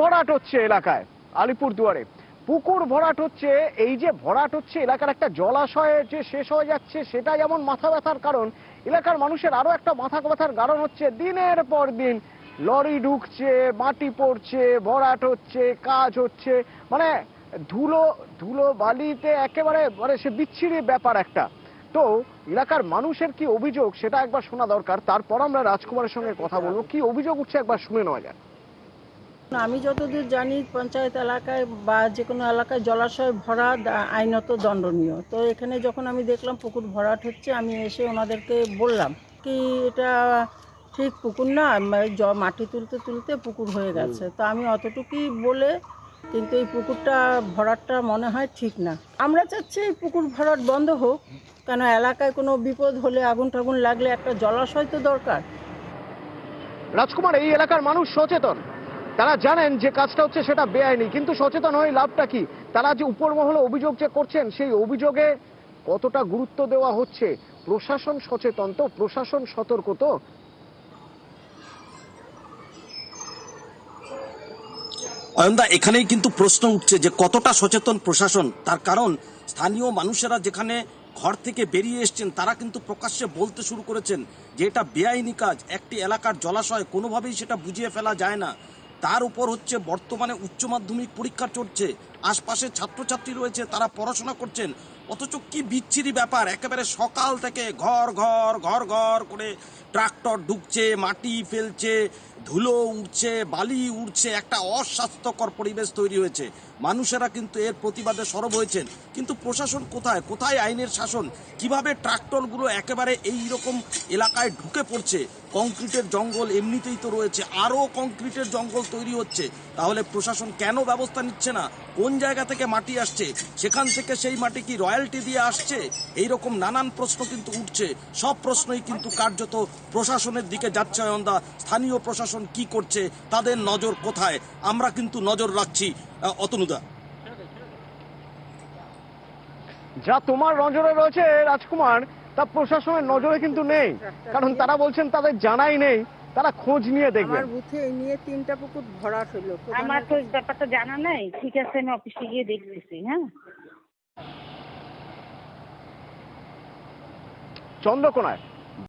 ভরাট হচ্ছে এলাকায়, আলিপুরদুয়ারে পুকুর ভরাট হচ্ছে। এই যে ভরাট হচ্ছে, এলাকার একটা জলাশয়ে যে শেষ হয়ে যাচ্ছে, সেটা যেমন মাথা ব্যথার কারণ, এলাকার মানুষের আরো একটা মাথা ব্যথার কারণ হচ্ছে দিনের পর দিন লরি ঢুকছে, মাটি পড়ছে, ভরাট হচ্ছে, কাজ হচ্ছে, মানে ধুলো ধুলো বালিতে একেবারে মানে সে বিচ্ছিরি ব্যাপার একটা। তো এলাকার মানুষের কি অভিযোগ সেটা একবার শোনা দরকার, তারপর আমরা রাজকুমারের সঙ্গে কথা বলবো। কি অভিযোগ উঠছে একবার শুনে নেওয়া যাক। আমি যতদূর জানি পঞ্চায়েত এলাকায় বা যে কোনো এলাকায় জলাশয় ভরা আইনত দণ্ডনীয়। তো এখানে যখন আমি দেখলাম পুকুর ভরাট হচ্ছে, আমি এসে ওনাদেরকে বললাম কি এটা ঠিক পুকুর না, মাটি তুলতে তুলতে পুকুর হয়ে গেছে। তো আমি অতটুকুই বলে, কিন্তু এই পুকুরটা ভরাটটা মনে হয় ঠিক না। আমরা চাচ্ছি এই পুকুর ভরাট বন্ধ হোক, কেন এলাকায় কোনো বিপদ হলে, আগুন টাগুন লাগলে একটা জলাশয় তো দরকার। রাজকুমার, এই এলাকার মানুষ সচেতন, তারা জানেন যে কাজটা হচ্ছে সেটা বেআইনি, কিন্তু সচেতন হয়ে লাভটা কি? তারা যে উপর মহলে অভিযোগ যে করছেন, সেই অভিযোগে কতটা গুরুত্ব দেওয়া হচ্ছে? প্রশাসন সচেতন তো? প্রশাসন সতর্ক তো? অয়নদা, এখানেই কিন্তু প্রশ্ন উঠছে যে কতটা সচেতন প্রশাসন। তার কারণ স্থানীয় মানুষেরা যেখানে ঘর থেকে বেরিয়ে এসছেন, তারা কিন্তু প্রকাশ্যে বলতে শুরু করেছেন যে এটা বেআইনি কাজ, একটি এলাকার জলাশয়, কোনোভাবেই সেটা বুঝিয়ে ফেলা যায় না। তার উপর হচ্ছে বর্তমানে উচ্চ মাধ্যমিক পরীক্ষা চলছে, আশপাশে ছাত্রছাত্রী রয়েছে, তারা পড়াশোনা করছেন। অথচ কি বিচ্ছিরি ব্যাপার, একেবারে সকাল থেকে ঘর ঘর ঘর ঘর করে ট্রাক্টর ঢুকছে, মাটি ফেলছে, ধুলো উঠছে, বালি উঠছে, একটা অস্বাস্থ্যকর পরিবেশ তৈরি হয়েছে। মানুষেরা কিন্তু এর প্রতিবাদে সরব হয়েছেন, কিন্তু প্রশাসন কোথায়? কোথায় আইনের শাসন? কিভাবে ট্রাক্টরগুলো একেবারে এই রকম এলাকায় ঢুকে পড়ছে? কংক্রিটের জঙ্গল এমনিতেই তো রয়েছে, আরও কংক্রিটের জঙ্গল তৈরি হচ্ছে। তাহলে প্রশাসন কেন ব্যবস্থা নিচ্ছে না? কোন জায়গা থেকে মাটি আসছে? সেখান থেকে সেই মাটি কি রয়্যালটি দিয়ে আসছে? এইরকম নানান প্রশ্ন কিন্তু উঠছে। সব প্রশ্নই কিন্তু কার্যত প্রশাসনের দিকে যাচ্ছে। অয়নদা, স্থানীয় প্রশাসন কি করছে, তাদের নজর কোথায়, আমরা কিন্তু নজর রাখছি। অতনুদা, যা তোমার নজরে রয়েছে রাজকুমার, তা প্রশাসনের নজরে কিন্তু নেই, কারণ তারা বলছেন তাদের জানাই নেই, তারা খোঁজ নিয়ে দেখবেন। আমার বুথে এই নিয়ে 3টা পুকুর ভরাট হলো। আমার তো ব্যাপারটা জানা নাই। ঠিক আছে, আমি অফিসে গিয়ে দেখতেছি। হ্যাঁ, চন্দ্রকোনায়